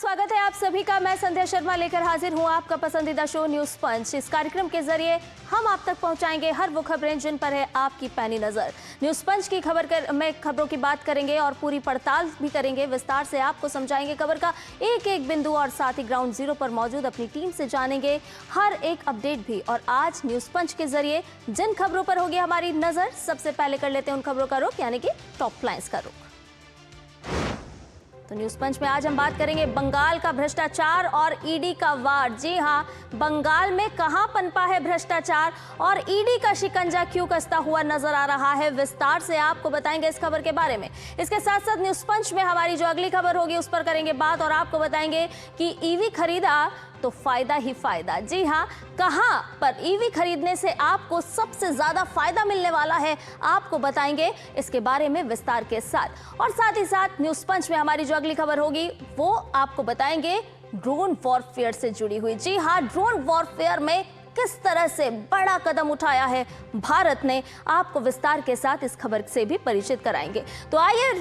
स्वागत है आप सभी का। मैं संध्या शर्मा लेकर हाजिर हूं आपका पसंदीदा शो न्यूज पंच। इस कार्यक्रम के जरिए हम आप तक पहुंचाएंगे हर वो खबरें जिन पर है आपकी पैनी नजर। न्यूज पंच की खबरों की बात करेंगे और पूरी पड़ताल भी करेंगे, विस्तार से आपको समझाएंगे खबर का एक एक बिंदु और साथ ही ग्राउंड जीरो पर मौजूद अपनी टीम से जानेंगे हर एक अपडेट भी। और आज न्यूज पंच के जरिए जिन खबरों पर होगी हमारी नजर, सबसे पहले कर लेते हैं उन खबरों का रुख, यानी कि टॉप लाइंस का रुख। तो न्यूज पंच में आज हम बात करेंगे बंगाल का भ्रष्टाचार और ईडी का वार। जी हां, बंगाल में कहां पनपा है भ्रष्टाचार और ईडी का शिकंजा क्यों कसता हुआ नजर आ रहा है, विस्तार से आपको बताएंगे इस खबर के बारे में। इसके साथ साथ न्यूज पंच में हमारी जो अगली खबर होगी उस पर करेंगे बात और आपको बताएंगे कि ईवी खरीदा तो फायदा ही फायदा। जी हां, कहां पर ईवी खरीदने से आपको सबसे ज्यादा फायदा मिलने वाला है, आपको बताएंगे इसके बारे में विस्तार के साथ। और साथ ही साथ न्यूज पंच में हमारी जो अगली खबर होगी वो आपको बताएंगे ड्रोन वॉरफेयर से जुड़ी हुई। जी हां, ड्रोन वॉरफेयर में किस तरह से बड़ा कदम उठाया है भारत ने, आपको विस्तार के साथ इस खबर से भी परिचित कराएंगे। तो आइए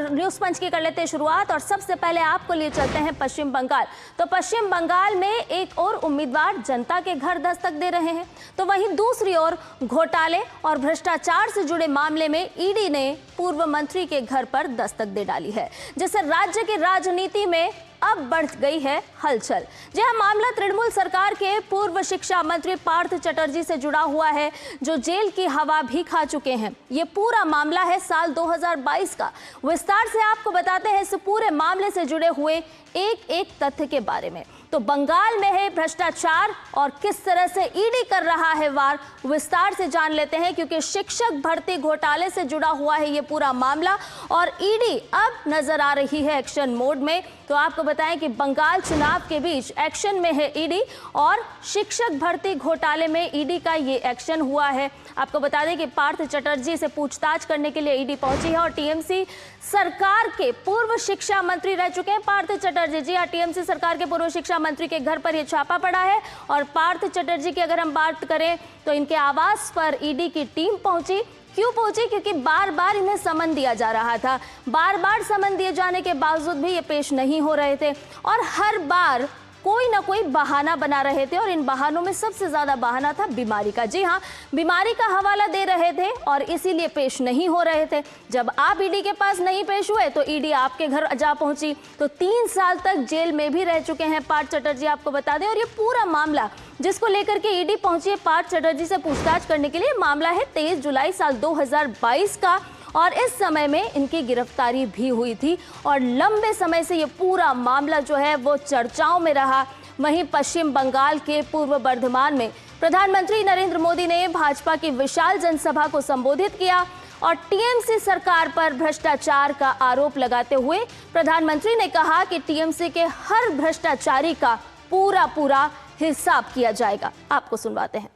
न्यूज पंच की कर लेते हैं शुरुआत और सबसे पहले आपको लिए चलते हैं पश्चिम बंगाल। तो पश्चिम बंगाल में एक और उम्मीदवार जनता के घर दस्तक दे रहे हैं, तो वहीं दूसरी ओर घोटाले और भ्रष्टाचार से जुड़े मामले में ईडी ने पूर्व मंत्री के घर पर दस्तक दे डाली है, जिससे राज्य की राजनीति में अब बढ़ गई है हलचल। यह मामला तृणमूल सरकार के पूर्व शिक्षा मंत्री पार्थ चटर्जी से जुड़ा हुआ है, जो जेल की हवा भी खा चुके हैं। यह पूरा मामला है साल 2022 का। विस्तार से आपको बताते हैं इस पूरे मामले से जुड़े हुए एक एक तथ्य के बारे में। तो बंगाल में है भ्रष्टाचार और किस तरह से ईडी कर रहा है वार, विस्तार से जान लेते हैं, क्योंकि शिक्षक भर्ती घोटाले से जुड़ा हुआ है ये पूरा मामला और ईडी अब नजर आ रही है एक्शन मोड में। तो आपको बताएं कि बंगाल चुनाव के बीच एक्शन में है ईडी और शिक्षक भर्ती घोटाले में ईडी का ये एक्शन हुआ है। आपको बता दें कि पार्थ चटर्जी से पूछताछ करने के लिए ईडी पहुंची है और टीएमसी सरकार के पूर्व शिक्षा मंत्री रह चुके हैं पार्थ चटर्जी। जी हाँ, टीएमसी सरकार के पूर्व शिक्षा मंत्री के घर पर यह छापा पड़ा है और पार्थ चटर्जी की अगर हम बात करें तो इनके आवास पर ईडी की टीम पहुंची। क्यों पहुंची? क्योंकि बार बार इन्हें समन दिया जा रहा था। बार बार समन दिए जाने के बावजूद भी ये पेश नहीं हो रहे थे और हर बार कोई ना कोई बहाना बना रहे थे और इन बहानों में सबसे ज्यादा बहाना था बीमारी का। जी हाँ, बीमारी का हवाला दे रहे थे और इसीलिए पेश नहीं हो रहे थे। जब आप ईडी के पास नहीं पेश हुए तो ईडी आपके घर जा पहुंची। तो 3 साल तक जेल में भी रह चुके हैं पार्थ चटर्जी, आपको बता दें। और ये पूरा मामला जिसको लेकर के ईडी पहुंची है पार्थ चटर्जी से पूछताछ करने के लिए, मामला है 23 जुलाई साल 2022 का और इस समय में इनकी गिरफ्तारी भी हुई थी और लंबे समय से ये पूरा मामला जो है वो चर्चाओं में रहा। वहीं पश्चिम बंगाल के पूर्व बर्धमान में प्रधानमंत्री नरेंद्र मोदी ने भाजपा की विशाल जनसभा को संबोधित किया और टीएमसी सरकार पर भ्रष्टाचार का आरोप लगाते हुए प्रधानमंत्री ने कहा कि टीएमसी के हर भ्रष्टाचारी का पूरा हिसाब किया जाएगा। आपको सुनवाते हैं।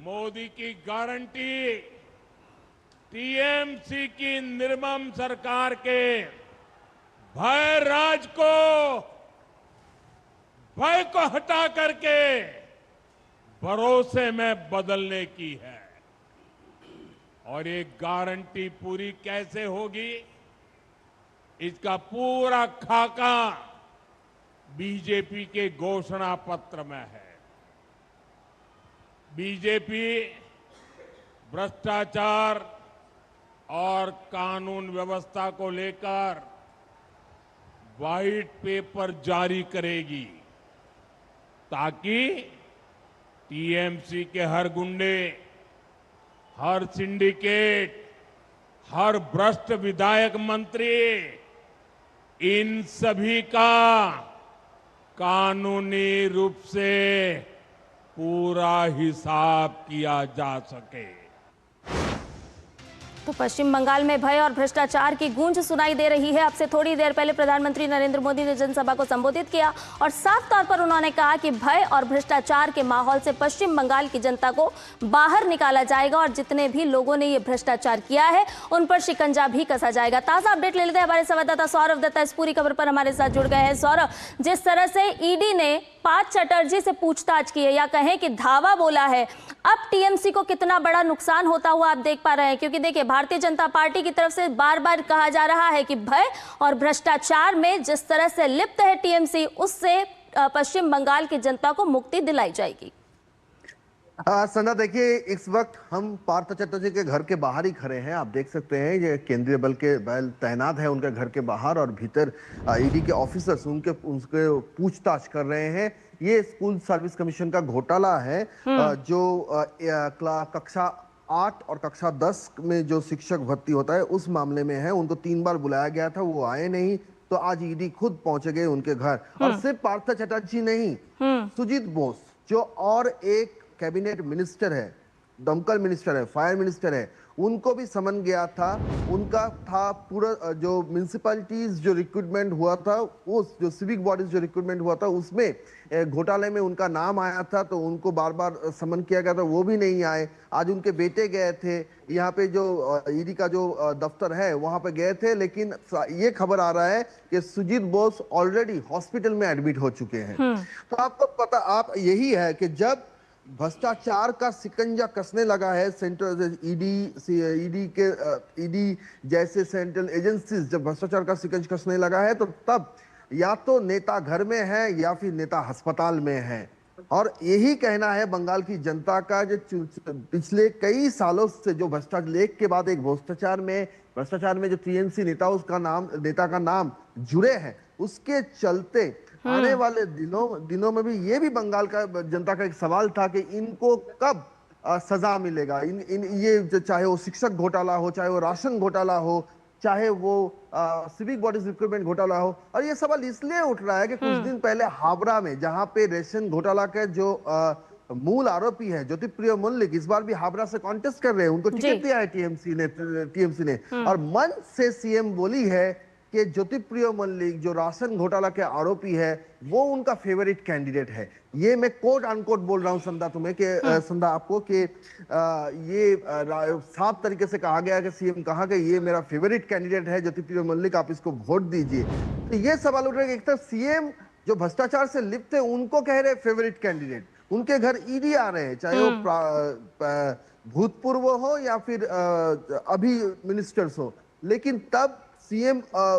मोदी की गारंटी, टीएमसी की निर्मम सरकार के भय को हटा करके भरोसे में बदलने की है। और ये गारंटी पूरी कैसे होगी, इसका पूरा खाका बीजेपी के घोषणा पत्र में है। बीजेपी भ्रष्टाचार और कानून व्यवस्था को लेकर व्हाइट पेपर जारी करेगी ताकि टीएमसी के हर गुंडे, हर सिंडिकेट, हर भ्रष्ट विधायक मंत्री, इन सभी का कानूनी रूप से पूरा हिसाब किया जा सके। तो पश्चिम बंगाल में भय और भ्रष्टाचार की गूंज सुनाई दे रही है। अब से थोड़ी देर पहले प्रधानमंत्री नरेंद्र मोदी ने जनसभा को संबोधित किया और साफ तौर पर उन्होंने कहा कि भय और भ्रष्टाचार के माहौल से पश्चिम बंगाल की जनता को बाहर निकाला जाएगा और जितने भी लोगों ने ये भ्रष्टाचार किया है उन पर शिकंजा भी कसा जाएगा। ताजा अपडेट ले लेते हैं, हमारे संवाददाता सौरभ दत्ता इस पूरी खबर पर हमारे साथ जुड़ गए हैं। सौरभ, जिस तरह से ईडी ने पार्थ चटर्जी से पूछताछ की है या कहें कि धावा बोला है, अब टीएमसी को कितना बड़ा नुकसान होता हुआ आप देख पा रहे हैं? क्योंकि देखिए भारतीय जनता पार्टी की तरफ से बार बार कहा जा रहा है कि भय और भ्रष्टाचार में जिस तरह से लिप्त है टीएमसी, उससे पश्चिम बंगाल की जनता को मुक्ति दिलाई जाएगी। संध्या, देखिए इस वक्त हम पार्थ चटर्जी के घर के बाहर ही खड़े हैं। आप देख सकते हैं ये केंद्रीय बल के बल तैनात है उनके घर के बाहर, और भीतर ईडी के ऑफिसर्स उनके पूछताछ कर रहे हैं। ये स्कूल सर्विस कमीशन का घोटाला है, जो कक्षा 8 और कक्षा 10 में जो शिक्षक भर्ती होता है उस मामले में है। उनको 3 बार बुलाया गया था, वो आए नहीं, तो आज ईडी खुद पहुंचे गए उनके घर। और सिर्फ पार्थ चटर्जी नहीं, सुजीत बोस जो और एक कैबिनेट मिनिस्टर है, दमकल मिनिस्टर है, फायर मिनिस्टर है, उनको भी समन गया था। उनका था पूरा जो म्युनिसिपैलिटीज जो रिक्रूटमेंट हुआ था, उस जो सिविक बॉडीज जो रिक्रूटमेंट हुआ था उसमें घोटाले में उनका नाम आया था, तो उनको बार बार समन किया गया था, वो भी नहीं आए। आज उनके बेटे गए थे, यहाँ पे जो ईडी का जो दफ्तर है वहां पे गए थे, लेकिन ये खबर आ रहा है कि सुजीत बोस ऑलरेडी हॉस्पिटल में एडमिट हो चुके हैं। तो आपको पता आप यही है कि जब भ्रष्टाचार का शिकंजा कसने लगा है सेंट्रल ईडी जैसे सेंट्रल एजेंसीज, जब भ्रष्टाचार का शिकंजा कसने लगा है, तो तब या तो नेता घर में है या फिर नेता अस्पताल में है। और यही कहना है बंगाल की जनता का, जो पिछले कई सालों से जो भ्रष्टाचार लेख के बाद एक भ्रष्टाचार में जो टीएमसी नेता का नाम जुड़े हैं, उसके चलते आने वाले दिनों में भी ये भी बंगाल का जनता का एक सवाल था कि इनको कब सजा मिलेगा। ये चाहे वो शिक्षक घोटाला हो, चाहे वो राशन घोटाला हो, चाहे वो सिविक बॉडीज रिक्रूटमेंट घोटाला हो। और ये सवाल इसलिए उठ रहा है कि कुछ दिन पहले हावड़ा में, जहां पे रेशन घोटाला के जो मूल आरोपी है ज्योतिप्रिय मल्लिक, इस बार भी हावड़ा से कॉन्टेस्ट कर रहे हैं, उनको टिकट दिया है टीएमसी ने। और मंच से सीएम बोली है कि ज्योतिप्रिय मल्लिक जो राशन घोटाला के आरोपी है वो उनका फेवरेट कैंडिडेट है। ये मैं कोट अनकोट बोल रहा हूं संध्या तुम्हें कि संध्या आपको कि ये साफ तरीके से कहा गया कि सीएम कहा कि ये मेरा फेवरेट कैंडिडेट है ज्योतिप्रिय मल्लिक, आप इसको वोट दीजिए। तो ये सवाल उठ रहा है कि एक तरफ सीएम जो भ्रष्टाचार से लिप्त है उनको कह रहे फेवरेट कैंडिडेट, उनके घर ईडी आ रहे हैं, चाहे वो भूतपूर्व हो या फिर अभी मिनिस्टर्स हो, लेकिन तब सीएम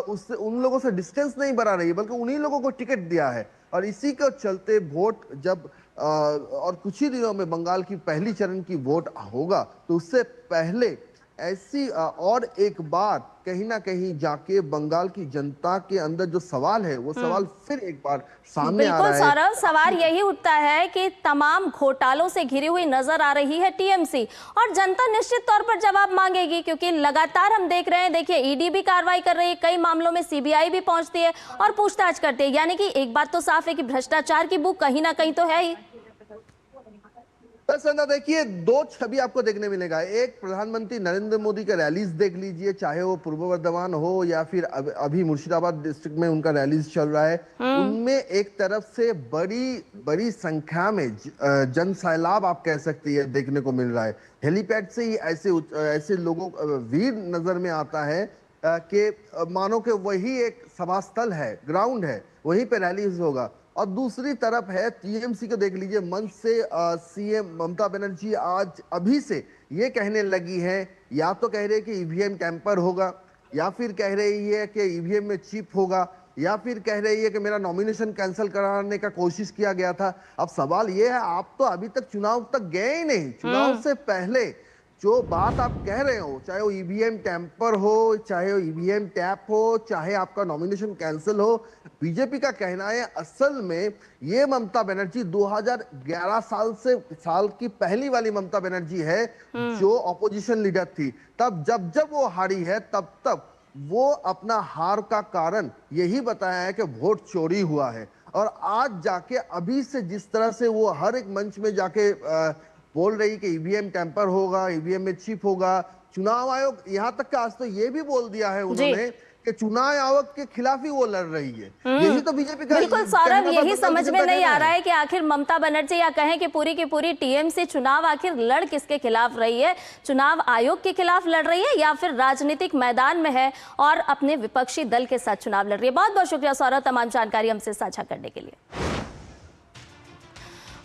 उससे उन लोगों से डिस्टेंस नहीं बना रही है, बल्कि उन्हीं लोगों को टिकट दिया है। और इसी के चलते वोट जब और कुछ ही दिनों में बंगाल की पहली चरण की वोट होगा, तो उससे पहले ऐसी और एक बार कहीं ना कहीं जाके बंगाल की जनता के अंदर जो सवाल है वो सवाल फिर एक बार सामने आ रहा है। बिल्कुल सौरभ, सवाल यही उठता है कि तमाम घोटालों से घिरी हुई नजर आ रही है टीएमसी, और जनता निश्चित तौर पर जवाब मांगेगी, क्योंकि लगातार हम देख रहे हैं, देखिए ईडी भी कार्रवाई कर रही है, कई मामलों में सीबीआई भी पहुंचती है और पूछताछ करती है। यानी कि एक बात तो साफ है कि भ्रष्टाचार की भूख कहीं ना कहीं तो है ही। संध्या, देखिए दो छवि आपको देखने मिलेगा। एक, प्रधानमंत्री नरेंद्र मोदी का रैलीज देख लीजिए, चाहे वो पूर्व वर्धमान हो या फिर अभी मुर्शिदाबाद डिस्ट्रिक्ट में उनका रैलीज चल रहा है। उनमें एक तरफ से बड़ी संख्या में जन सैलाब आप कह सकती है देखने को मिल रहा है। हेलीपैड से ही ऐसे लोगों भीड़ नजर में आता है कि मानो कि वही एक सभा स्थल है, ग्राउंड है, वहीं पे रैलीज होगा। और दूसरी तरफ है टीएमसी को देख लीजिए, मंच से सीएम ममता बनर्जी आज अभी से ये कहने लगी है, या तो कह रहे कि ईवीएम टैंपर होगा, या फिर कह रही है कि ईवीएम में चिप होगा, या फिर कह रही है कि मेरा नॉमिनेशन कैंसिल कराने का कोशिश किया गया था। अब सवाल ये है, आप तो अभी तक चुनाव तक गए ही नहीं। चुनाव से पहले जो बात आप कह रहे हो, चाहे वो ईवीएम टैंपर हो, चाहे वो ईवीएम टैप हो, चाहे आपका नॉमिनेशन कैंसिल हो, बीजेपी का कहना है असल में ये ममता बनर्जी 2011 साल की पहली वाली ममता बनर्जी है जो ऑपोजिशन लीडर थी। तब जब वो हारी है, तब वो अपना हार का कारण यही बताया है कि वोट चोरी हुआ है। और आज जाके अभी से जिस तरह से वो हर एक मंच में जाके बोल रही कि ईवीएम टैंपर होगा, ईवीएम में चिप होगा, चुनाव आयोग, यहां तक कि आज तो ये भी बोल दिया है उन्होंने कि चुनाव आयोग के खिलाफ ही वो लड़ रही है। यही तो बीजेपी का बिल्कुल सौरभ, यही समझ में नहीं आ रहा है कि आखिर ममता बनर्जी या कहें कि पूरी की पूरी टीएमसी चुनाव आखिर लड़ किसके खिलाफ रही है? चुनाव आयोग के खिलाफ लड़ रही है या फिर राजनीतिक मैदान में है और अपने विपक्षी दल के साथ चुनाव लड़ रही है? बहुत बहुत शुक्रिया सौरभ तमाम जानकारी हमसे साझा करने के लिए।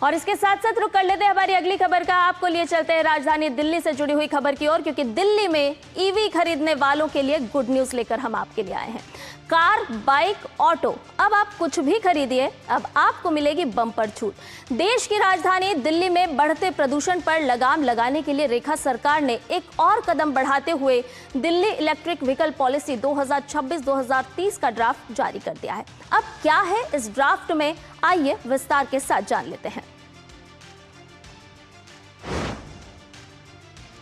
और इसके साथ साथ रुक कर लेते हैं हमारी अगली खबर का। आपको लिए चलते हैं राजधानी दिल्ली से जुड़ी हुई खबर की ओर, क्योंकि दिल्ली में ईवी खरीदने वालों के लिए गुड न्यूज लेकर हम आपके लिए आए हैं। कार, बाइक, ऑटो, अब आप कुछ भी खरीदिए, अब आपको मिलेगी बम्पर छूट। देश की राजधानी दिल्ली में बढ़ते प्रदूषण पर लगाम लगाने के लिए रेखा सरकार ने एक और कदम बढ़ाते हुए दिल्ली इलेक्ट्रिक व्हीकल पॉलिसी 2026-2030 का ड्राफ्ट जारी कर दिया है। अब क्या है इस ड्राफ्ट में, आइए विस्तार के साथ जान लेते हैं।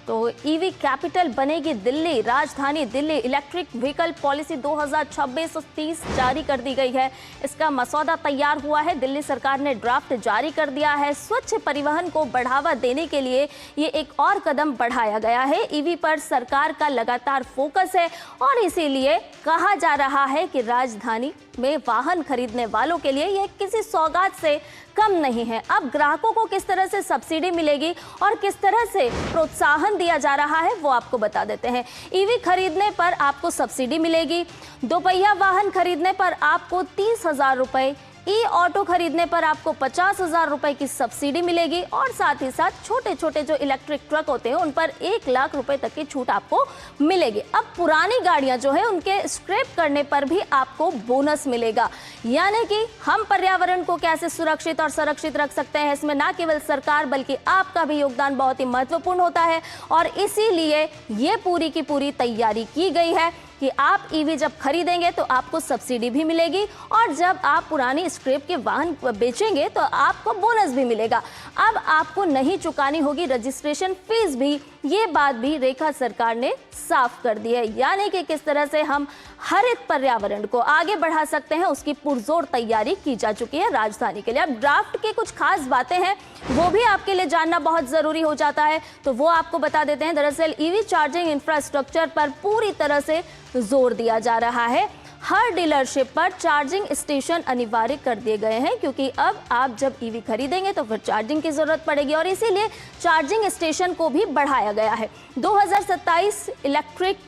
तो ईवी कैपिटल बनेगी दिल्ली। राजधानी दिल्ली इलेक्ट्रिक व्हीकल पॉलिसी 2026-30 जारी कर दी गई है। इसका मसौदा तैयार हुआ है, दिल्ली सरकार ने ड्राफ्ट जारी कर दिया है। स्वच्छ परिवहन को बढ़ावा देने के लिए ये एक और कदम बढ़ाया गया है। ईवी पर सरकार का लगातार फोकस है और इसीलिए कहा जा रहा है कि राजधानी में वाहन खरीदने वालों के लिए यह किसी सौगात से कम नहीं है। अब ग्राहकों को किस तरह से सब्सिडी मिलेगी और किस तरह से प्रोत्साहन दिया जा रहा है वो आपको बता देते हैं। ईवी खरीदने पर आपको सब्सिडी मिलेगी, दोपहिया वाहन खरीदने पर आपको 30,000 रुपए, ई ऑटो खरीदने पर आपको 50,000 रुपए की सब्सिडी मिलेगी और साथ ही साथ छोटे छोटे जो इलेक्ट्रिक ट्रक होते हैं उन पर 1 लाख रुपए तक की छूट आपको मिलेगी। अब पुरानी गाड़ियां जो है उनके स्क्रैप करने पर भी आपको बोनस मिलेगा। यानी कि हम पर्यावरण को कैसे सुरक्षित और संरक्षित रख सकते हैं, इसमें ना केवल सरकार बल्कि आपका भी योगदान बहुत ही महत्वपूर्ण होता है और इसीलिए ये पूरी की पूरी तैयारी की गई है कि आप ईवी जब खरीदेंगे तो आपको सब्सिडी भी मिलेगी और जब आप पुरानी स्क्रैप के वाहन बेचेंगे तो आपको बोनस भी मिलेगा। अब आपको नहीं चुकानी होगी रजिस्ट्रेशन फीस भी, ये बात भी रेखा सरकार ने साफ कर दी है। यानी कि किस तरह से हम हरित पर्यावरण को आगे बढ़ा सकते हैं उसकी पुरजोर तैयारी की जा चुकी है राजधानी के लिए। अब ड्राफ्ट की कुछ खास बातें हैं वो भी आपके लिए जानना बहुत जरूरी हो जाता है, तो वो आपको बता देते हैं। दरअसल ईवी चार्जिंग इंफ्रास्ट्रक्चर पर पूरी तरह से जोर दिया जा रहा है। हर डीलरशिप पर चार्जिंग स्टेशन अनिवार्य कर दिए गए हैं, क्योंकि अब आप जब ईवी खरीदेंगे तो फिर चार्जिंग की जरूरत पड़ेगी और इसीलिए चार्जिंग स्टेशन को भी बढ़ाया गया है। 2027 इलेक्ट्रिक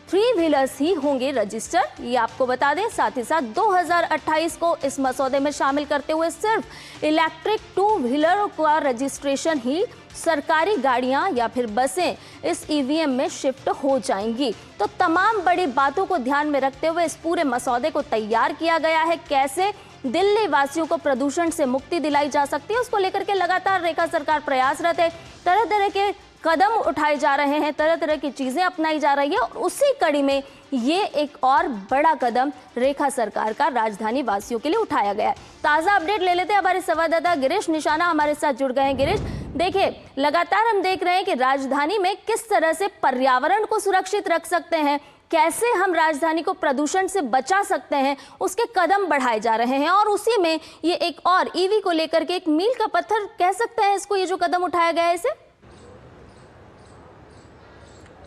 3 व्हीलर्स ही होंगे रजिस्टर, ये आपको बता दें। साथ ही साथ 2028 को इस मसौदे में शामिल करते हुए सिर्फ इलेक्ट्रिक 2 व्हीलर का रजिस्ट्रेशन ही सरकारी गाड़ियां या फिर बसें इस ईवीएम में शिफ्ट हो जाएंगी। तो तमाम बड़ी बातों को ध्यान में रखते हुए इस पूरे मसौदे को तैयार किया गया है। कैसे दिल्ली वासियों को प्रदूषण से मुक्ति दिलाई जा सकती है उसको लेकर के लगातार रेखा सरकार प्रयासरत है। तरह तरह के कदम उठाए जा रहे हैं, तरह तरह की चीजें अपनाई जा रही है और उसी कड़ी में ये एक और बड़ा कदम रेखा सरकार का राजधानी वासियों के लिए उठाया गया है। ताजा अपडेट ले लेते हैं, हमारे संवाददाता गिरीश निशाना हमारे साथ जुड़ गए हैं। गिरीश, देखिए लगातार हम देख रहे हैं कि राजधानी में किस तरह से पर्यावरण को सुरक्षित रख सकते हैं, कैसे हम राजधानी को प्रदूषण से बचा सकते हैं, उसके कदम बढ़ाए जा रहे हैं और उसी में ये एक और ईवी को लेकर के एक मील का पत्थर कह सकते हैं इसको, ये जो कदम उठाया गया है इसे।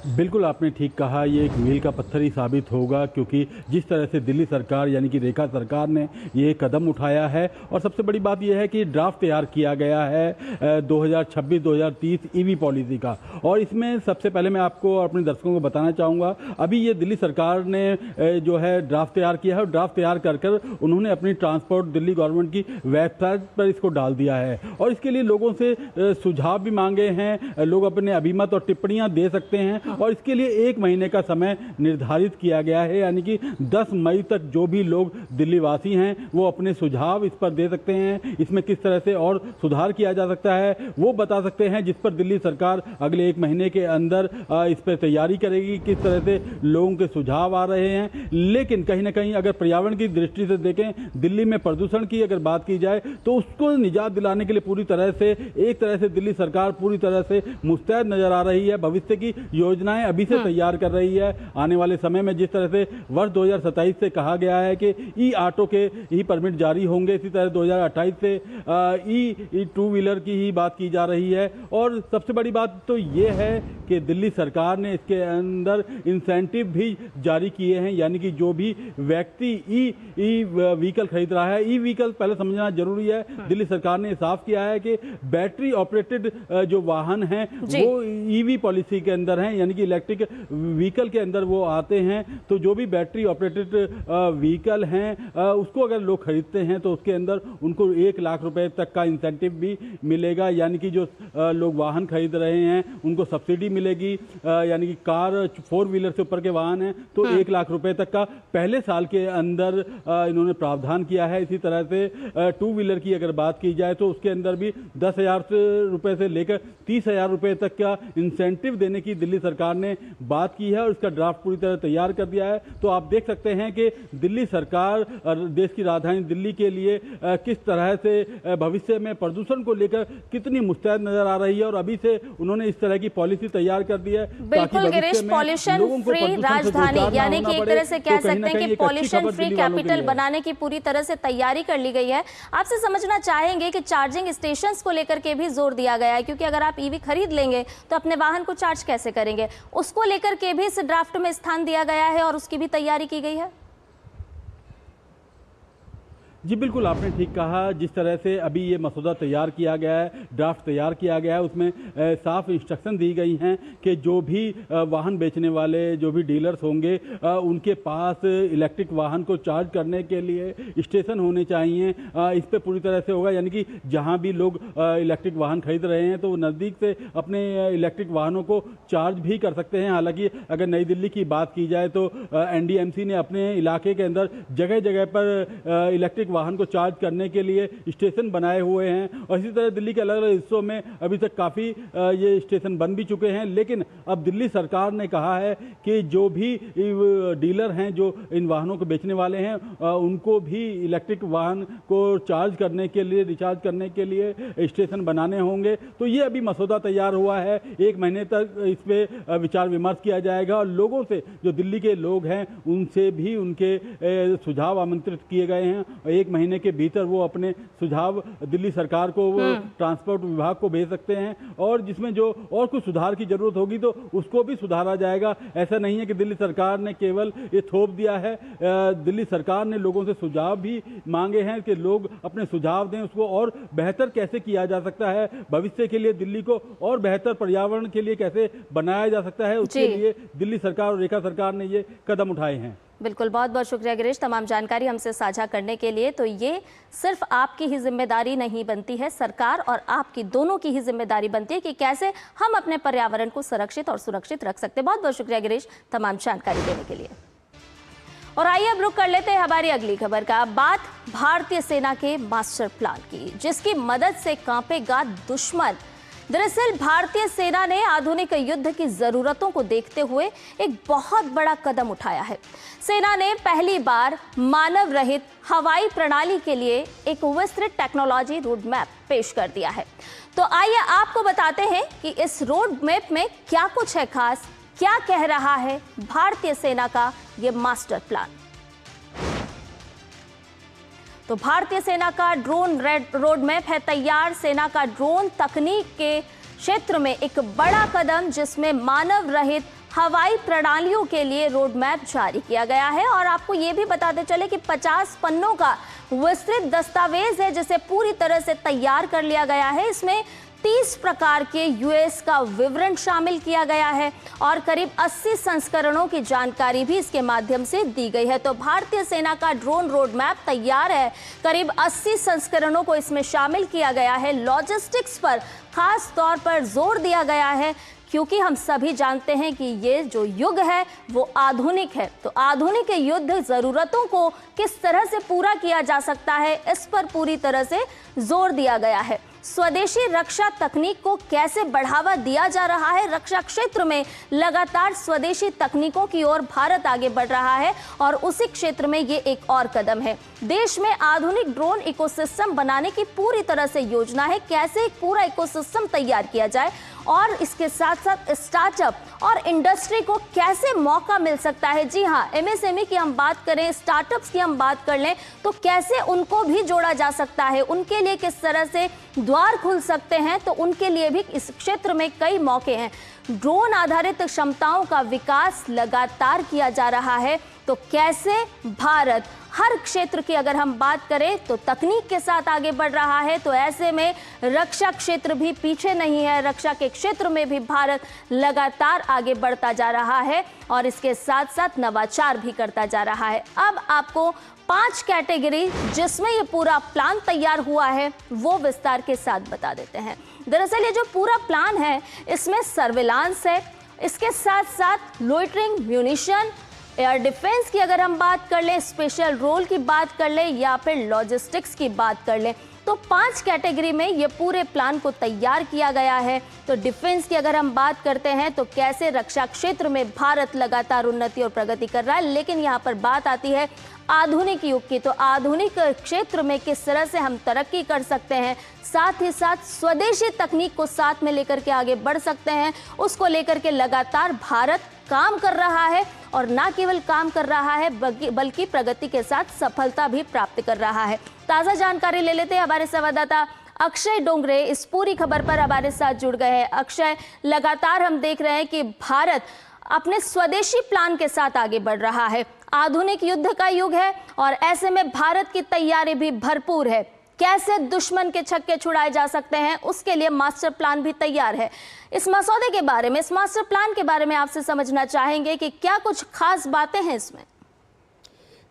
बिल्कुल आपने ठीक कहा, ये एक मील का पत्थर ही साबित होगा, क्योंकि जिस तरह से दिल्ली सरकार यानी कि रेखा सरकार ने ये कदम उठाया है और सबसे बड़ी बात यह है कि ड्राफ्ट तैयार किया गया है 2026-2030 ईवी पॉलिसी का। और इसमें सबसे पहले मैं आपको और अपने दर्शकों को बताना चाहूँगा, अभी ये दिल्ली सरकार ने जो है ड्राफ्ट तैयार किया है और ड्राफ्ट तैयार कर उन्होंने अपनी ट्रांसपोर्ट दिल्ली गवर्नमेंट की वेबसाइट पर इसको डाल दिया है और इसके लिए लोगों से सुझाव भी मांगे हैं। लोग अपने अभिमत और टिप्पणियाँ दे सकते हैं और इसके लिए 1 महीने का समय निर्धारित किया गया है, यानी कि 10 मई तक जो भी लोग दिल्ली वासी हैं वो अपने सुझाव इस पर दे सकते हैं। इसमें किस तरह से और सुधार किया जा सकता है वो बता सकते हैं, जिस पर दिल्ली सरकार अगले 1 महीने के अंदर इस पर तैयारी करेगी। किस तरह से लोगों के सुझाव आ रहे हैं, लेकिन कहीं ना कहीं अगर पर्यावरण की दृष्टि से देखें, दिल्ली में प्रदूषण की अगर बात की जाए तो उसको निजात दिलाने के लिए पूरी तरह से एक तरह से दिल्ली सरकार पूरी तरह से मुस्तैद नजर आ रही है। भविष्य की योजनाएं अभी से तैयार कर रही है। आने वाले समय में जिस तरह से वर्ष 2027 से कहा गया है कि ई ऑटो के ही परमिट जारी होंगे, इसी तरह 2028 से ई 2 व्हीलर की ही बात की जा रही है। और सबसे बड़ी बात तो ये है कि दिल्ली सरकार ने इसके अंदर इंसेंटिव भी जारी किए हैं, यानी कि जो भी व्यक्ति ई व्हीकल खरीद रहा है, ई व्हीकल पहले समझना जरूरी है। दिल्ली सरकार ने साफ किया है कि बैटरी ऑपरेटेड जो वाहन हैं वो ईवी पॉलिसी के अंदर हैं, यानी कि इलेक्ट्रिक व्हीकल के अंदर वो आते हैं, तो जो भी बैटरी ऑपरेटेड व्हीकल हैं उसको अगर लोग खरीदते हैं तो उसके अंदर उनको 1 लाख रुपए तक का इंसेंटिव भी मिलेगा। यानी कि जो लोग वाहन खरीद रहे हैं उनको सब्सिडी मिलेगी। यानी कि कार 4 व्हीलर से ऊपर के वाहन हैं तो 1 लाख रुपए तक का पहले साल के अंदर इन्होंने प्रावधान किया है। इसी तरह से 2 व्हीलर की अगर बात की जाए तो उसके अंदर भी 10,000 रुपए से लेकर 30,000 रुपए तक का इंसेंटिव देने की दिल्ली सरकार ने बात की है और इसका ड्राफ्ट पूरी तरह तैयार कर दिया है। तो आप देख सकते हैं कि दिल्ली सरकार देश की राजधानी दिल्ली के लिए किस तरह से भविष्य में प्रदूषण को लेकर कितनी मुस्तैद नजर आ रही है और अभी से उन्होंने इस तरह की पॉलिसी तैयार कर दी है। बिल्कुल गिरीश, पॉल्यूशन फ्री राजधानी यानी कि एक तरह से कह सकते हैं कि पॉल्यूशन फ्री कैपिटल बनाने की पूरी तरह से तैयारी कर ली गई है। आपसे समझना चाहेंगे कि चार्जिंग स्टेशंस को लेकर के भी जोर दिया गया है, क्योंकि अगर आप ईवी खरीद लेंगे तो अपने वाहन को चार्ज कैसे करेंगे, उसको लेकर के भी इस ड्राफ्ट में स्थान दिया गया है और उसकी भी तैयारी की गई है। जी बिल्कुल, आपने ठीक कहा। जिस तरह से अभी ये मसौदा तैयार किया गया है, ड्राफ्ट तैयार किया गया है, उसमें साफ इंस्ट्रक्शन दी गई हैं कि जो भी वाहन बेचने वाले जो भी डीलर्स होंगे उनके पास इलेक्ट्रिक वाहन को चार्ज करने के लिए स्टेशन होने चाहिए। इस पे पूरी तरह से होगा, यानी कि जहां भी लोग इलेक्ट्रिक वाहन खरीद रहे हैं तो वो नज़दीक से अपने इलेक्ट्रिक वाहनों को चार्ज भी कर सकते हैं। हालांकि अगर नई दिल्ली की बात की जाए तो NDMC ने अपने इलाके के अंदर जगह जगह पर इलेक्ट्रिक वाहन को चार्ज करने के लिए स्टेशन बनाए हुए हैं और इसी तरह दिल्ली के अलग अलग हिस्सों में अभी तक काफ़ी ये स्टेशन बन भी चुके हैं। लेकिन अब दिल्ली सरकार ने कहा है कि जो भी डीलर हैं जो इन वाहनों को बेचने वाले हैं उनको भी इलेक्ट्रिक वाहन को चार्ज करने के लिए, रिचार्ज करने के लिए स्टेशन बनाने होंगे। तो ये अभी मसौदा तैयार हुआ है, 1 महीने तक इस पर विचार विमर्श किया जाएगा और लोगों से, जो दिल्ली के लोग हैं उनसे भी उनके सुझाव आमंत्रित किए गए हैं। 1 महीने के भीतर वो अपने सुझाव दिल्ली सरकार को, ट्रांसपोर्ट विभाग को भेज सकते हैं और जिसमें जो और कुछ सुधार की जरूरत होगी तो उसको भी सुधारा जाएगा। ऐसा नहीं है कि दिल्ली सरकार ने केवल ये थोप दिया है, दिल्ली सरकार ने लोगों से सुझाव भी मांगे हैं कि लोग अपने सुझाव दें, उसको और बेहतर कैसे किया जा सकता है, भविष्य के लिए दिल्ली को और बेहतर पर्यावरण के लिए कैसे बनाया जा सकता है, उसके लिए दिल्ली सरकार और रेखा सरकार ने ये कदम उठाए हैं। बिल्कुल, बहुत बहुत शुक्रिया गिरीश तमाम जानकारी हमसे साझा करने के लिए। तो ये सिर्फ आपकी ही जिम्मेदारी नहीं बनती है, सरकार और आपकी दोनों की ही जिम्मेदारी बनती है कि कैसे हम अपने पर्यावरण को संरक्षित और सुरक्षित रख सकते हैं। बहुत बहुत शुक्रिया गिरीश तमाम जानकारी देने के लिए। और आइए अब रुक कर लेते हैं हमारी अगली खबर का। बात भारतीय सेना के मास्टर प्लान की, जिसकी मदद से कांपेगा दुश्मन। दरअसल भारतीय सेना ने आधुनिक युद्ध की जरूरतों को देखते हुए एक बहुत बड़ा कदम उठाया है। सेना ने पहली बार मानव रहित हवाई प्रणाली के लिए एक विस्तृत टेक्नोलॉजी रोड मैप पेश कर दिया है। तो आइए आपको बताते हैं कि इस रोड मैप में क्या कुछ है खास, क्या कह रहा है भारतीय सेना का ये मास्टर प्लान। तो भारतीय सेना का ड्रोन रोड मैप है तैयार। सेना का ड्रोन तकनीक के क्षेत्र में एक बड़ा कदम, जिसमें मानव रहित हवाई प्रणालियों के लिए रोड मैप जारी किया गया है। और आपको ये भी बताते चले कि 50 पन्नों का विस्तृत दस्तावेज है जिसे पूरी तरह से तैयार कर लिया गया है। इसमें 30 प्रकार के यूएस का विवरण शामिल किया गया है और करीब 80 संस्करणों की जानकारी भी इसके माध्यम से दी गई है। तो भारतीय सेना का ड्रोन रोड मैप तैयार है, करीब 80 संस्करणों को इसमें शामिल किया गया है। लॉजिस्टिक्स पर खास तौर पर जोर दिया गया है, क्योंकि हम सभी जानते हैं कि ये जो युग है वो आधुनिक है। तो आधुनिक युद्ध जरूरतों को किस तरह से पूरा किया जा सकता है, इस पर पूरी तरह से जोर दिया गया है। स्वदेशी रक्षा तकनीक को कैसे बढ़ावा दिया जा रहा है, रक्षा क्षेत्र में लगातार स्वदेशी तकनीकों की ओर भारत आगे बढ़ रहा है और उसी क्षेत्र में ये एक और कदम है। देश में आधुनिक ड्रोन इकोसिस्टम बनाने की पूरी तरह से योजना है, कैसे एक पूरा इकोसिस्टम तैयार किया जाए और इसके साथ साथ स्टार्टअप और इंडस्ट्री को कैसे मौका मिल सकता है। जी हाँ, MSME की हम बात करें, स्टार्टअप्स की हम बात कर लें तो कैसे उनको भी जोड़ा जा सकता है, उनके लिए किस तरह से द्वार खुल सकते हैं, तो उनके लिए भी इस क्षेत्र में कई मौके हैं। ड्रोन आधारित क्षमताओं का विकास लगातार किया जा रहा है। तो कैसे भारत हर क्षेत्र की अगर हम बात करें तो तकनीक के साथ आगे बढ़ रहा है, तो ऐसे में रक्षा क्षेत्र भी पीछे नहीं है। रक्षा के क्षेत्र में भी भारत लगातार आगे बढ़ता जा रहा है और इसके साथ साथ नवाचार भी करता जा रहा है। अब आपको 5 कैटेगरी जिसमें ये पूरा प्लान तैयार हुआ है वो विस्तार के साथ बता देते हैं। दरअसल ये जो पूरा प्लान है इसमें सर्विलांस है, इसके साथ साथ लोइटरिंग म्यूनिशन, एयर डिफेंस की अगर हम बात कर लें, स्पेशल रोल की बात कर लें या फिर लॉजिस्टिक्स की बात कर लें, तो 5 कैटेगरी में ये पूरे प्लान को तैयार किया गया है। तो डिफेंस की अगर हम बात करते हैं तो कैसे रक्षा क्षेत्र में भारत लगातार उन्नति और प्रगति कर रहा है, लेकिन यहाँ पर बात आती है आधुनिक युग की। तो आधुनिक क्षेत्र में किस तरह से हम तरक्की कर सकते हैं, साथ ही साथ स्वदेशी तकनीक को साथ में लेकर के आगे बढ़ सकते हैं, उसको लेकर के लगातार भारत काम कर रहा है और ना केवल काम कर रहा है बल्कि प्रगति के साथ सफलता भी प्राप्त कर रहा है। ताज़ा जानकारी ले लेते हैं, हमारे संवाददाता अक्षय डोंगरे इस पूरी खबर पर हमारे साथ जुड़ गए हैं। अक्षय, लगातार हम देख रहे हैं कि भारत अपने स्वदेशी प्लान के साथ आगे बढ़ रहा है। आधुनिक युद्ध का युग है और ऐसे में भारत की तैयारी भी भरपूर है। कैसे दुश्मन के छक्के छुड़ाए जा सकते हैं उसके लिए मास्टर प्लान भी तैयार है। इस मसौदे के बारे में, इस मास्टर प्लान के बारे में आपसे समझना चाहेंगे कि क्या कुछ खास बातें हैं इसमें।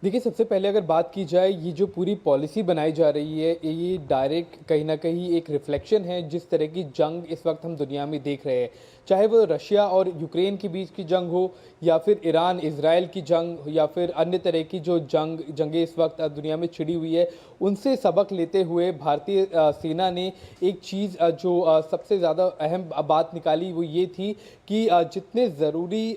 देखिए, सबसे पहले अगर बात की जाए, ये जो पूरी पॉलिसी बनाई जा रही है ये डायरेक्ट कहीं ना कहीं एक रिफ्लेक्शन है जिस तरह की जंग इस वक्त हम दुनिया में देख रहे हैं, चाहे वो रशिया और यूक्रेन के बीच की जंग हो या फिर ईरान इजराइल की जंग या फिर अन्य तरह की जो जंगें इस वक्त दुनिया में छिड़ी हुई है, उनसे सबक लेते हुए भारतीय सेना ने एक चीज़ जो सबसे ज़्यादा अहम बात निकाली वो ये थी कि जितने ज़रूरी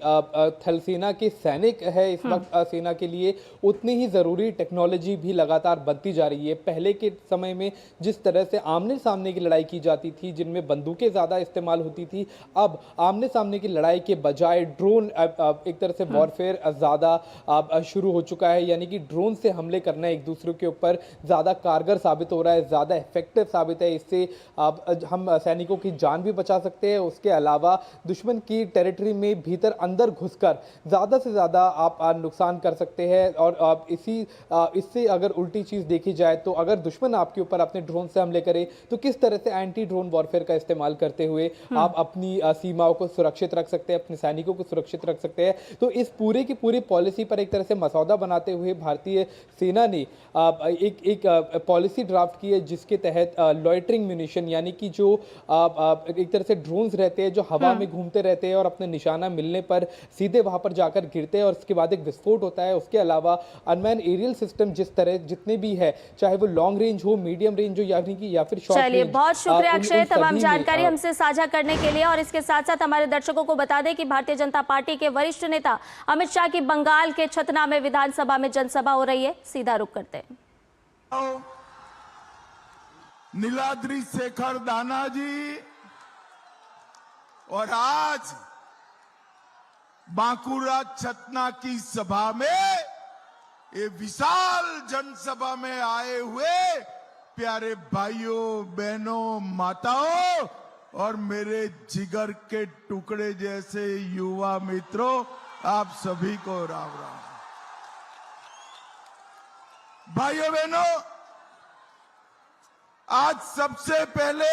थल सेना के सैनिक है इस वक्त सेना के लिए, उतनी ही ज़रूरी टेक्नोलॉजी भी लगातार बनती जा रही है। पहले के समय में जिस तरह से आमने सामने की लड़ाई की जाती थी जिनमें बंदूकें ज़्यादा इस्तेमाल होती थी, अब आमने सामने की लड़ाई के बजाय ड्रोन एक तरह से वॉरफेयर ज़्यादा शुरू हो चुका है, यानी कि ड्रोन से हमले करना एक दूसरे के ऊपर ज़्यादा कारगर साबित हो रहा है, ज़्यादा इफेक्टिव साबित है। इससे हम सैनिकों की जान भी बचा सकते हैं, उसके अलावा दुश्मन की टेरिटरी में भीतर अंदर घुसकर ज़्यादा से ज़्यादा आप नुकसान कर सकते हैं। और इससे अगर उल्टी चीज़ देखी जाए तो अगर दुश्मन आपके ऊपर अपने ड्रोन से हमले करे तो किस तरह से एंटी ड्रोन वॉरफेयर का इस्तेमाल करते हुए आप अपनी सीमाओं को सुरक्षित रख सकते हैं, अपने सैनिकों को सुरक्षित रख सकते हैं। तो इस पूरे की पूरी पॉलिसी पर एक तरह से मसौदा बनाते हुए भारतीय सेना ने एक पॉलिसी ड्राफ्ट की है जिसके तहत लॉइटरिंग म्यूनिशन, यानी कि जो एक तरह से ड्रोन्स रहते हैं जो हवा में घूमते रहते हैं और अपने निशाना मिलने पर सीधे वहां पर जाकर गिरते हैं और उसके बाद एक विस्फोट होता है। उसके अलावा अनमैन एरियल सिस्टम जिस तरह जितने भी है, चाहे वो लॉन्ग रेंज हो, मीडियम रेंज हो या फिर शॉर्ट रेंज। चलिए, बहुत शुक्रिया अक्षय तमाम जानकारी हमसे साझा करने के लिए। और इसके साथ साथ हमारे दर्शकों को बता दें कि भारतीय जनता पार्टी के वरिष्ठ नेता अमित शाह की बंगाल के छतना में विधानसभा में जनसभा हो रही है। सीधा रुख करते हैं। नीलाद्री शेखर दाना जी और आज बांकुरा छतना की सभा में, ये विशाल जनसभा में आए हुए प्यारे भाइयों बहनों माताओं और मेरे जिगर के टुकड़े जैसे युवा मित्रों, आप सभी को राम राम। भाइयों बहनों, आज सबसे पहले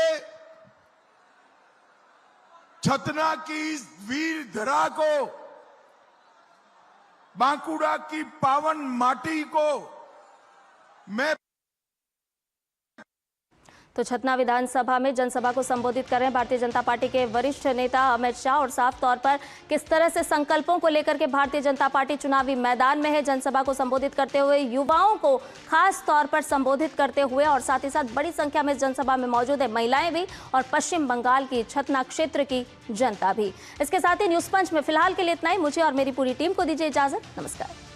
छतना की इस वीर धरा को, बांकुड़ा की पावन माटी को मैं तो छतना विधानसभा में जनसभा को संबोधित कर रहे हैं भारतीय जनता पार्टी के वरिष्ठ नेता अमित शाह। और साफ तौर पर किस तरह से संकल्पों को लेकर के भारतीय जनता पार्टी चुनावी मैदान में है, जनसभा को संबोधित करते हुए, युवाओं को खास तौर पर संबोधित करते हुए, और साथ ही साथ बड़ी संख्या में जनसभा में मौजूद है महिलाएं भी और पश्चिम बंगाल की छतना क्षेत्र की जनता भी। इसके साथ ही न्यूज पंच में फिलहाल के लिए इतना ही। मुझे और मेरी पूरी टीम को दीजिए इजाजत। नमस्कार।